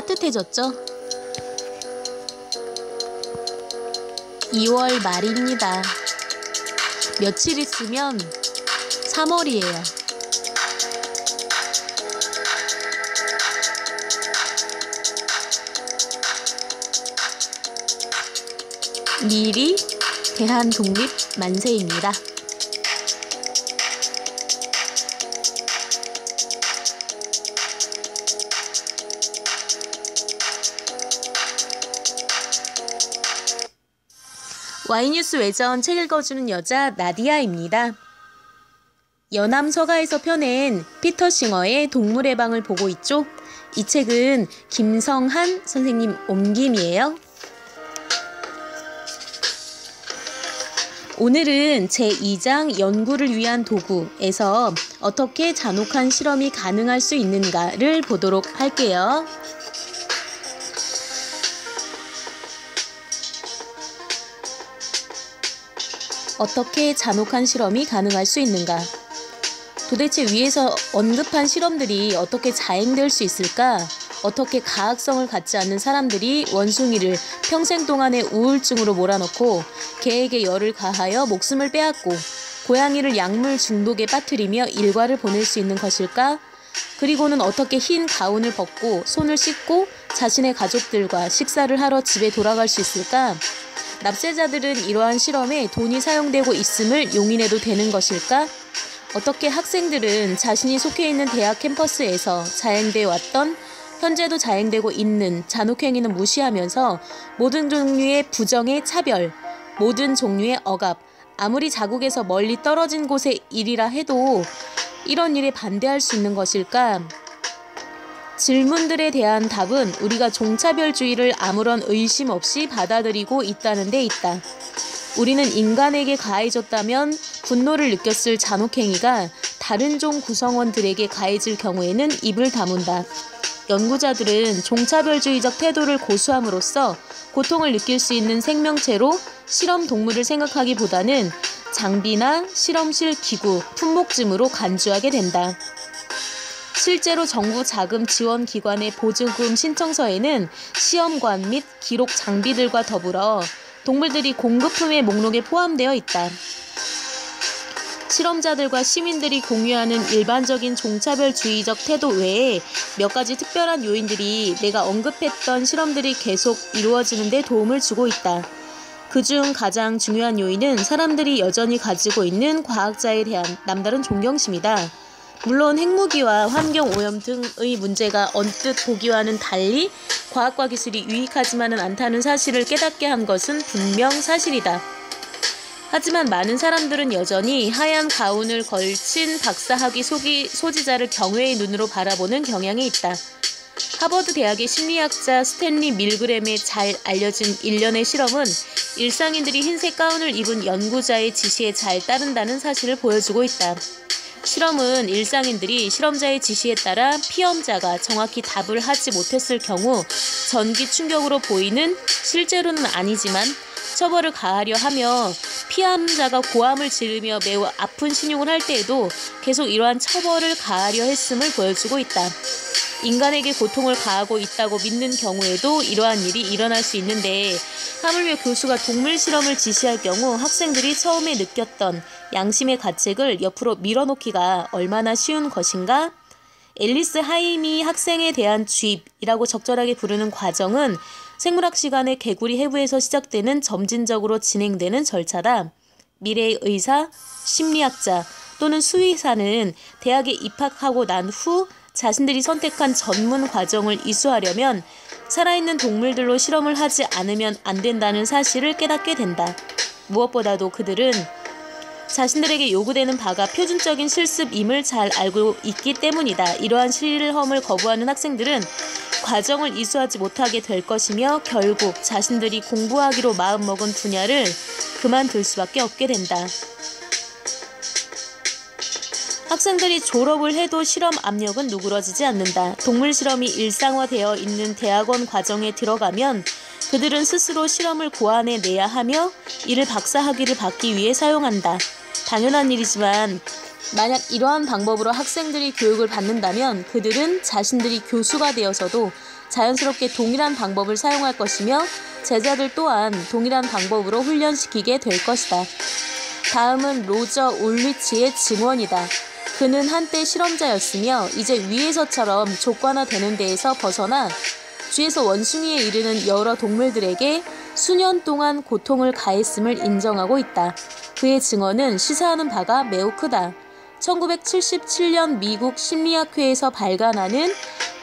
따뜻해졌죠? 2월 말입니다. 며칠 있으면 3월이에요. 미리 대한독립 만세입니다. Y뉴스 외전 책 읽어주는 여자 나디아입니다. 연암서가에서 펴낸 피터 싱어의 동물의 방을 보고 있죠? 이 책은 김성한 선생님 옮김이에요. 오늘은 제2장 연구를 위한 도구에서 어떻게 잔혹한 실험이 가능할 수 있는가를 보도록 할게요. 어떻게 잔혹한 실험이 가능할 수 있는가? 도대체 위에서 언급한 실험들이 어떻게 자행될 수 있을까? 어떻게 가학성을 갖지 않는 사람들이 원숭이를 평생 동안의 우울증으로 몰아넣고 개에게 열을 가하여 목숨을 빼앗고 고양이를 약물 중독에 빠뜨리며 일과를 보낼 수 있는 것일까? 그리고는 어떻게 흰 가운을 벗고 손을 씻고 자신의 가족들과 식사를 하러 집에 돌아갈 수 있을까? 납세자들은 이러한 실험에 돈이 사용되고 있음을 용인해도 되는 것일까? 어떻게 학생들은 자신이 속해 있는 대학 캠퍼스에서 자행되어 왔던, 현재도 자행되고 있는 잔혹행위는 무시하면서 모든 종류의 부정의 차별, 모든 종류의 억압, 아무리 자국에서 멀리 떨어진 곳의 일이라 해도 이런 일에 반대할 수 있는 것일까? 질문들에 대한 답은 우리가 종차별주의를 아무런 의심 없이 받아들이고 있다는 데 있다. 우리는 인간에게 가해졌다면 분노를 느꼈을 잔혹행위가 다른 종 구성원들에게 가해질 경우에는 입을 다문다. 연구자들은 종차별주의적 태도를 고수함으로써 고통을 느낄 수 있는 생명체로 실험 동물을 생각하기보다는 장비나 실험실 기구, 품목쯤으로 간주하게 된다. 실제로 정부 자금 지원 기관의 보조금 신청서에는 시험관 및 기록 장비들과 더불어 동물들이 공급품의 목록에 포함되어 있다. 실험자들과 시민들이 공유하는 일반적인 종차별주의적 태도 외에 몇 가지 특별한 요인들이 내가 언급했던 실험들이 계속 이루어지는 데 도움을 주고 있다. 그중 가장 중요한 요인은 사람들이 여전히 가지고 있는 과학자에 대한 남다른 존경심이다. 물론 핵무기와 환경오염 등의 문제가 언뜻 보기와는 달리 과학과 기술이 유익하지만은 않다는 사실을 깨닫게 한 것은 분명 사실이다. 하지만 많은 사람들은 여전히 하얀 가운을 걸친 박사학위 소지자를 경외의 눈으로 바라보는 경향이 있다. 하버드 대학의 심리학자 스탠리 밀그램의 잘 알려진 일련의 실험은 일상인들이 흰색 가운을 입은 연구자의 지시에 잘 따른다는 사실을 보여주고 있다. 실험은 일상인들이 실험자의 지시에 따라 피험자가 정확히 답을 하지 못했을 경우 전기 충격으로 보이는, 실제로는 아니지만 처벌을 가하려 하며 피험자가 고함을 지르며 매우 아픈 신용을 할 때에도 계속 이러한 처벌을 가하려 했음을 보여주고 있다. 인간에게 고통을 가하고 있다고 믿는 경우에도 이러한 일이 일어날 수 있는데, 하물며 교수가 동물 실험을 지시할 경우 학생들이 처음에 느꼈던 양심의 가책을 옆으로 밀어놓기가 얼마나 쉬운 것인가? 앨리스 하임이 학생에 대한 주입이라고 적절하게 부르는 과정은 생물학 시간의 개구리 해부에서 시작되는 점진적으로 진행되는 절차다. 미래의 의사, 심리학자 또는 수의사는 대학에 입학하고 난 후 자신들이 선택한 전문 과정을 이수하려면 살아있는 동물들로 실험을 하지 않으면 안 된다는 사실을 깨닫게 된다. 무엇보다도 그들은 자신들에게 요구되는 바가 표준적인 실습임을 잘 알고 있기 때문이다. 이러한 실험을 거부하는 학생들은 과정을 이수하지 못하게 될 것이며 결국 자신들이 공부하기로 마음먹은 분야를 그만둘 수밖에 없게 된다. 학생들이 졸업을 해도 실험 압력은 누그러지지 않는다. 동물 실험이 일상화되어 있는 대학원 과정에 들어가면 그들은 스스로 실험을 고안해내야 하며 이를 박사학위를 받기 위해 사용한다. 당연한 일이지만 만약 이러한 방법으로 학생들이 교육을 받는다면 그들은 자신들이 교수가 되어서도 자연스럽게 동일한 방법을 사용할 것이며 제자들 또한 동일한 방법으로 훈련시키게 될 것이다. 다음은 로저 울리치의 증언이다. 그는 한때 실험자였으며 이제 위에서처럼 조건화되는 데에서 벗어나 쥐에서 원숭이에 이르는 여러 동물들에게 수년 동안 고통을 가했음을 인정하고 있다. 그의 증언은 시사하는 바가 매우 크다. 1977년 미국 심리학회에서 발간하는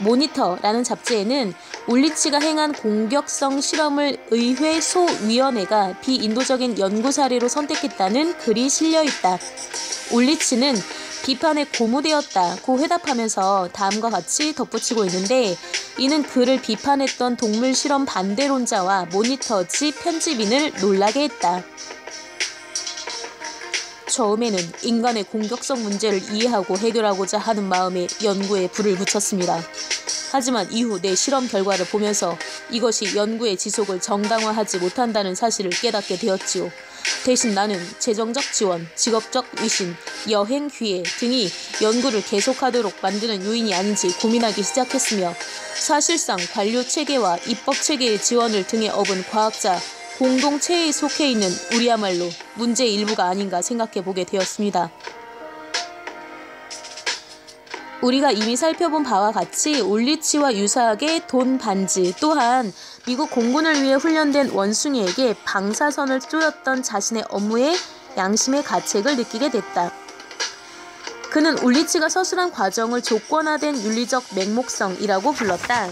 모니터라는 잡지에는 울리치가 행한 공격성 실험을 의회 소위원회가 비인도적인 연구 사례로 선택했다는 글이 실려있다. 울리치는 비판에 고무되었다고 회답하면서 다음과 같이 덧붙이고 있는데, 이는 그를 비판했던 동물 실험 반대론자와 모니터지 편집인을 놀라게 했다. 처음에는 인간의 공격성 문제를 이해하고 해결하고자 하는 마음에 연구에 불을 붙였습니다. 하지만 이후 내 실험 결과를 보면서 이것이 연구의 지속을 정당화하지 못한다는 사실을 깨닫게 되었지요. 대신 나는 재정적 지원, 직업적 위신, 여행 기회 등이 연구를 계속하도록 만드는 요인이 아닌지 고민하기 시작했으며, 사실상 관료 체계와 입법 체계의 지원을 등에 업은 과학자 공동체에 속해 있는 우리야말로 문제의 일부가 아닌가 생각해 보게 되었습니다. 우리가 이미 살펴본 바와 같이 울리치와 유사하게 돈 반지 또한 미국 공군을 위해 훈련된 원숭이에게 방사선을 쏘였던 자신의 업무에 양심의 가책을 느끼게 됐다. 그는 울리치가 서술한 과정을 조건화된 윤리적 맹목성이라고 불렀다.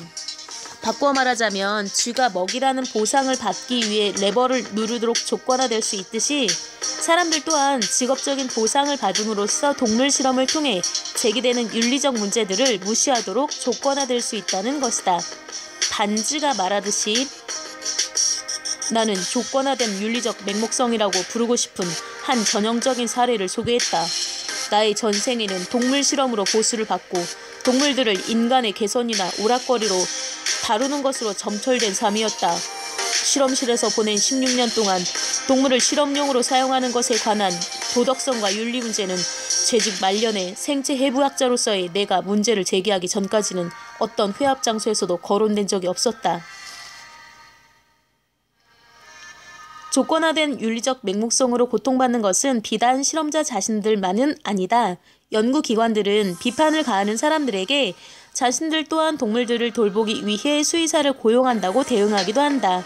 바꿔 말하자면 쥐가 먹이라는 보상을 받기 위해 레버를 누르도록 조건화될 수 있듯이 사람들 또한 직업적인 보상을 받음으로써 동물 실험을 통해 제기되는 윤리적 문제들을 무시하도록 조건화될 수 있다는 것이다. 반지가 말하듯이 나는 조건화된 윤리적 맹목성이라고 부르고 싶은 한 전형적인 사례를 소개했다. 나의 전생에는 동물 실험으로 보수를 받고 동물들을 인간의 개선이나 오락거리로 다루는 것으로 점철된 삶이었다. 실험실에서 보낸 16년 동안 동물을 실험용으로 사용하는 것에 관한 도덕성과 윤리 문제는 재직 말년에 생체 해부학자로서의 내가 문제를 제기하기 전까지는 어떤 회합 장소에서도 거론된 적이 없었다. 조건화된 윤리적 맹목성으로 고통받는 것은 비단 실험자 자신들만은 아니다. 연구기관들은 비판을 가하는 사람들에게 자신들 또한 동물들을 돌보기 위해 수의사를 고용한다고 대응하기도 한다.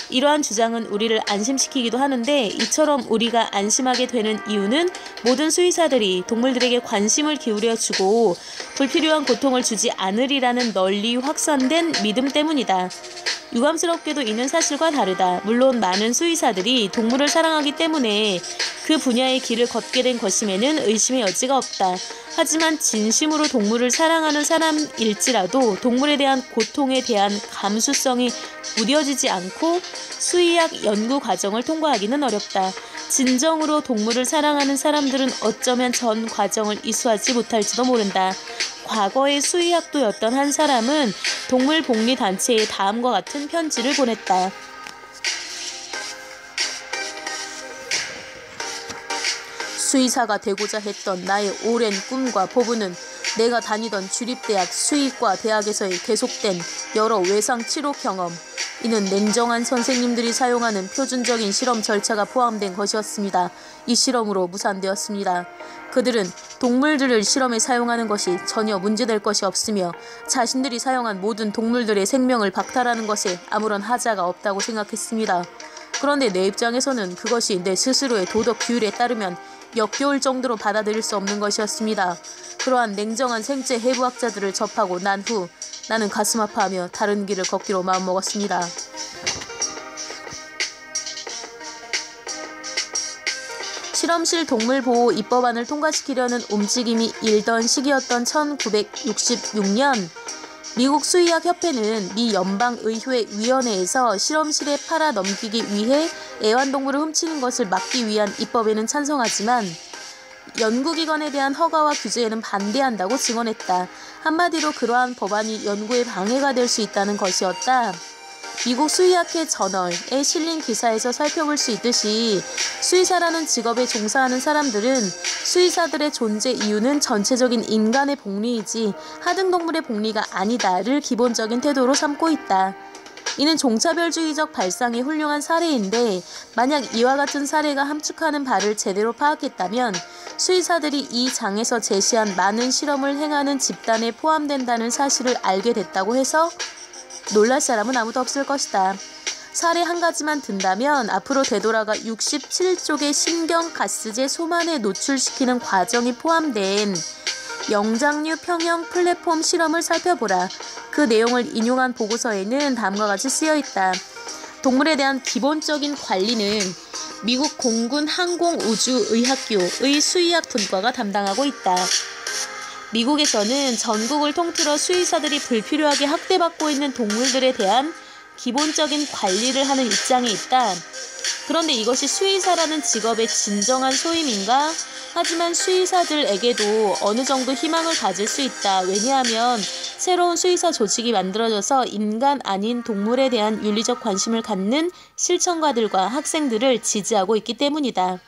이러한 주장은 우리를 안심시키기도 하는데, 이처럼 우리가 안심하게 되는 이유는 모든 수의사들이 동물들에게 관심을 기울여주고 불필요한 고통을 주지 않으리라는 널리 확산된 믿음 때문이다. 유감스럽게도 이는 사실과 다르다. 물론 많은 수의사들이 동물을 사랑하기 때문에 그 분야의 길을 걷게 된 것임에는 의심의 여지가 없다. 하지만 진심으로 동물을 사랑하는 사람일지라도 동물에 대한 고통에 대한 감수성이 무뎌지지 않고 수의학 연구 과정을 통과하기는 어렵다. 진정으로 동물을 사랑하는 사람들은 어쩌면 전 과정을 이수하지 못할지도 모른다. 과거의 수의학도였던 한 사람은 동물복리단체에 다음과 같은 편지를 보냈다. 수의사가 되고자 했던 나의 오랜 꿈과 포부는 내가 다니던 주립대학 수의과 대학에서의 계속된 여러 외상 치료 경험, 이는 냉정한 선생님들이 사용하는 표준적인 실험 절차가 포함된 것이었습니다. 이 실험으로 무산되었습니다. 그들은 동물들을 실험에 사용하는 것이 전혀 문제될 것이 없으며 자신들이 사용한 모든 동물들의 생명을 박탈하는 것에 아무런 하자가 없다고 생각했습니다. 그런데 내 입장에서는 그것이 내 스스로의 도덕 규율에 따르면 역겨울 정도로 받아들일 수 없는 것이었습니다. 그러한 냉정한 생체 해부학자들을 접하고 난 후 나는 가슴 아파하며 다른 길을 걷기로 마음먹었습니다. 실험실 동물보호 입법안을 통과시키려는 움직임이 일던 시기였던 1966년 미국 수의학협회는 미 연방의회위원회에서 실험실에 팔아 넘기기 위해 애완동물을 훔치는 것을 막기 위한 입법에는 찬성하지만 연구기관에 대한 허가와 규제에는 반대한다고 증언했다. 한마디로 그러한 법안이 연구에 방해가 될 수 있다는 것이었다. 미국 수의학회 저널에 실린 기사에서 살펴볼 수 있듯이 수의사라는 직업에 종사하는 사람들은 수의사들의 존재 이유는 전체적인 인간의 복리이지 하등동물의 복리가 아니다를 기본적인 태도로 삼고 있다. 이는 종차별주의적 발상의 훌륭한 사례인데 만약 이와 같은 사례가 함축하는 바를 제대로 파악했다면 수의사들이 이 장에서 제시한 많은 실험을 행하는 집단에 포함된다는 사실을 알게 됐다고 해서 놀랄 사람은 아무도 없을 것이다. 사례 한 가지만 든다면 앞으로 되돌아가 67쪽의 신경가스제 소만에 노출시키는 과정이 포함된 영장류 평형 플랫폼 실험을 살펴보라. 그 내용을 인용한 보고서에는 다음과 같이 쓰여있다. 동물에 대한 기본적인 관리는 미국 공군 항공우주의학교의 수의학 분과가 담당하고 있다. 미국에서는 전국을 통틀어 수의사들이 불필요하게 학대받고 있는 동물들에 대한 기본적인 관리를 하는 입장에 있다. 그런데 이것이 수의사라는 직업의 진정한 소임인가? 하지만 수의사들에게도 어느 정도 희망을 가질 수 있다. 왜냐하면 새로운 수의사 조직이 만들어져서 인간 아닌 동물에 대한 윤리적 관심을 갖는 실천가들과 학생들을 지지하고 있기 때문이다.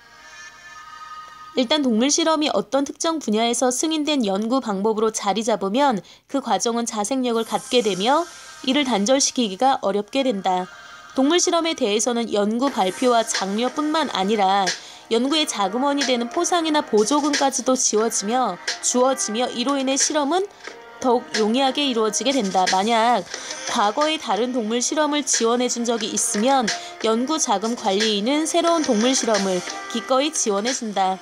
일단 동물 실험이 어떤 특정 분야에서 승인된 연구 방법으로 자리 잡으면 그 과정은 자생력을 갖게 되며 이를 단절시키기가 어렵게 된다. 동물 실험에 대해서는 연구 발표와 장려뿐만 아니라 연구의 자금원이 되는 포상이나 보조금까지도 주어지며 이로 인해 실험은 더욱 용이하게 이루어지게 된다. 만약 과거에 다른 동물 실험을 지원해준 적이 있으면 연구 자금 관리인은 새로운 동물 실험을 기꺼이 지원해준다.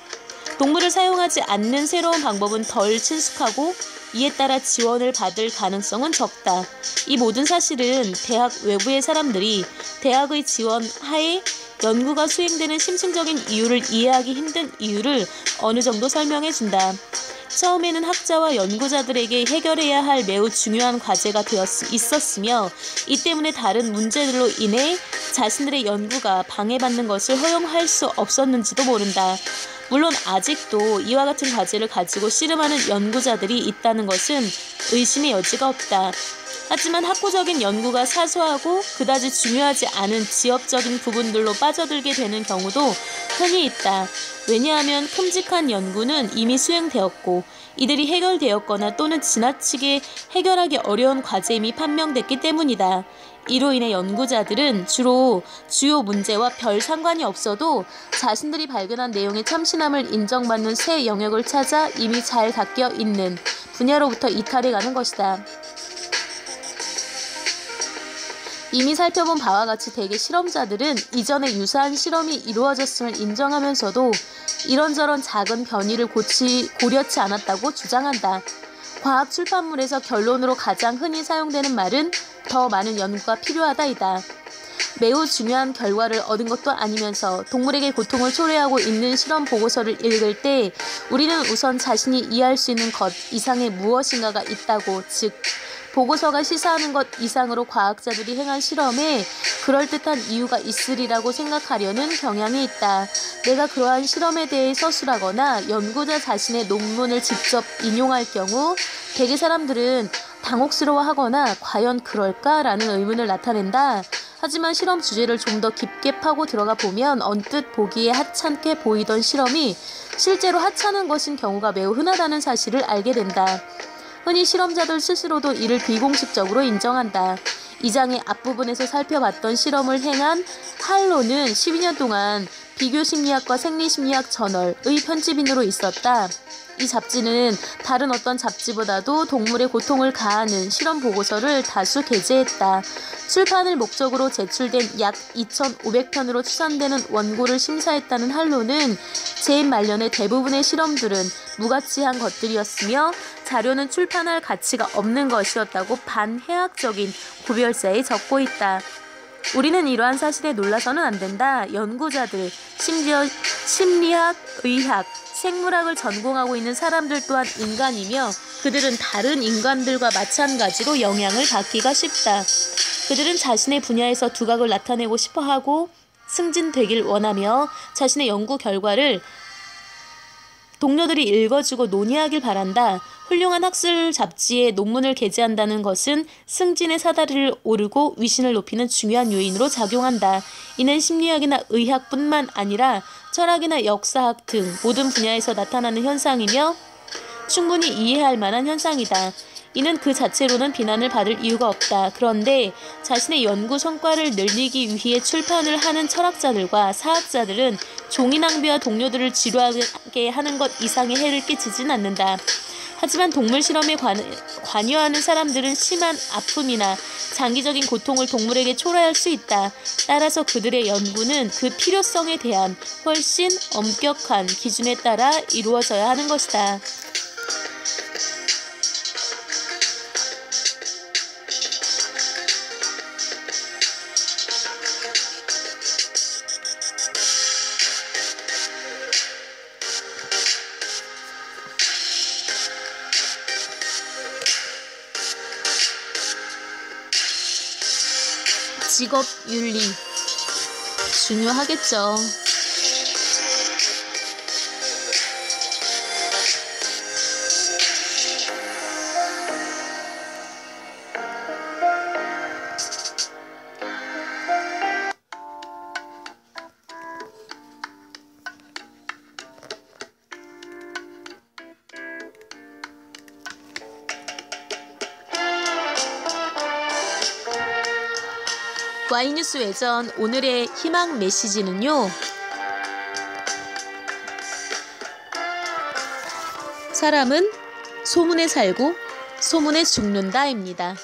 동물을 사용하지 않는 새로운 방법은 덜 친숙하고 이에 따라 지원을 받을 가능성은 적다. 이 모든 사실은 대학 외부의 사람들이 대학의 지원 하에 연구가 수행되는 심층적인 이유를 이해하기 힘든 이유를 어느 정도 설명해준다. 처음에는 학자와 연구자들에게 해결해야 할 매우 중요한 과제가 있었으며 이 때문에 다른 문제들로 인해 자신들의 연구가 방해받는 것을 허용할 수 없었는지도 모른다. 물론 아직도 이와 같은 과제를 가지고 씨름하는 연구자들이 있다는 것은 의심의 여지가 없다. 하지만 학구적인 연구가 사소하고 그다지 중요하지 않은 지엽적인 부분들로 빠져들게 되는 경우도 흔히 있다. 왜냐하면 큼직한 연구는 이미 수행되었고 이들이 해결되었거나 또는 지나치게 해결하기 어려운 과제임이 판명됐기 때문이다. 이로 인해 연구자들은 주로 주요 문제와 별 상관이 없어도 자신들이 발견한 내용의 참신함을 인정받는 새 영역을 찾아 이미 잘 닦여 있는 분야로부터 이탈해 가는 것이다. 이미 살펴본 바와 같이 대개 실험자들은 이전에 유사한 실험이 이루어졌음을 인정하면서도 이런저런 작은 변이를 고려치 않았다고 주장한다. 과학 출판물에서 결론으로 가장 흔히 사용되는 말은 더 많은 연구가 필요하다이다. 매우 중요한 결과를 얻은 것도 아니면서 동물에게 고통을 초래하고 있는 실험 보고서를 읽을 때 우리는 우선 자신이 이해할 수 있는 것 이상의 무엇인가가 있다고, 즉 보고서가 시사하는 것 이상으로 과학자들이 행한 실험에 그럴듯한 이유가 있으리라고 생각하려는 경향이 있다. 내가 그러한 실험에 대해 서술하거나 연구자 자신의 논문을 직접 인용할 경우 대개 사람들은 당혹스러워하거나 과연 그럴까라는 의문을 나타낸다. 하지만 실험 주제를 좀 더 깊게 파고 들어가 보면 언뜻 보기에 하찮게 보이던 실험이 실제로 하찮은 것인 경우가 매우 흔하다는 사실을 알게 된다. 흔히 실험자들 스스로도 이를 비공식적으로 인정한다. 이 장의 앞부분에서 살펴봤던 실험을 행한 할로는 12년 동안 비교심리학과 생리심리학 저널의 편집인으로 있었다. 이 잡지는 다른 어떤 잡지보다도 동물의 고통을 가하는 실험 보고서를 다수 게재했다. 출판을 목적으로 제출된 약 2,500편으로 추산되는 원고를 심사했다는 할로는 재임 말년의 대부분의 실험들은 무가치한 것들이었으며 자료는 출판할 가치가 없는 것이었다고 반해학적인 구별사에 적고 있다. 우리는 이러한 사실에 놀라서는 안 된다. 연구자들, 심지어 심리학, 의학, 생물학을 전공하고 있는 사람들 또한 인간이며 그들은 다른 인간들과 마찬가지로 영향을 받기가 쉽다. 그들은 자신의 분야에서 두각을 나타내고 싶어하고 승진되길 원하며 자신의 연구 결과를 동료들이 읽어주고 논의하길 바란다. 훌륭한 학술 잡지에 논문을 게재한다는 것은 승진의 사다리를 오르고 위신을 높이는 중요한 요인으로 작용한다. 이는 심리학이나 의학뿐만 아니라 철학이나 역사학 등 모든 분야에서 나타나는 현상이며 충분히 이해할 만한 현상이다. 이는 그 자체로는 비난을 받을 이유가 없다. 그런데 자신의 연구 성과를 늘리기 위해 출판을 하는 철학자들과 사학자들은 종이 낭비와 동료들을 지루하게 하는 것 이상의 해를 끼치진 않는다. 하지만 동물 실험에 관여하는 사람들은 심한 아픔이나 장기적인 고통을 동물에게 초래할 수 있다. 따라서 그들의 연구는 그 필요성에 대한 훨씬 엄격한 기준에 따라 이루어져야 하는 것이다. 직업 윤리 중요하겠죠. Y뉴스 외전 오늘의 희망 메시지는요. 사람은 소문에 살고 소문에 죽는다입니다.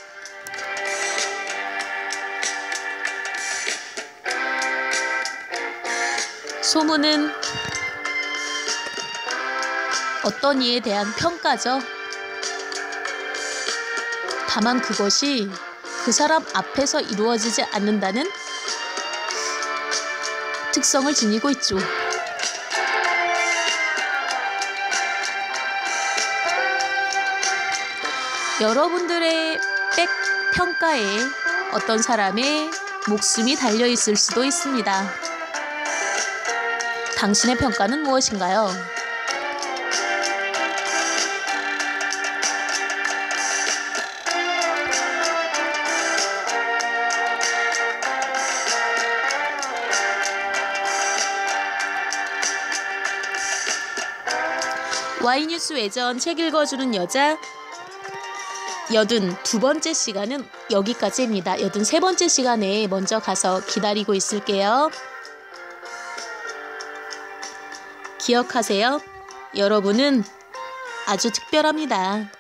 소문은 어떤 이에 대한 평가죠. 다만 그것이 그 사람 앞에서 이루어지지 않는다는 특성을 지니고 있죠. 여러분들의 백평가에 어떤 사람의 목숨이 달려있을 수도 있습니다. 당신의 평가는 무엇인가요? Y뉴스 외전 책 읽어주는 여자 82번째 시간은 여기까지입니다. 83번째 시간에 먼저 가서 기다리고 있을게요. 기억하세요. 여러분은 아주 특별합니다.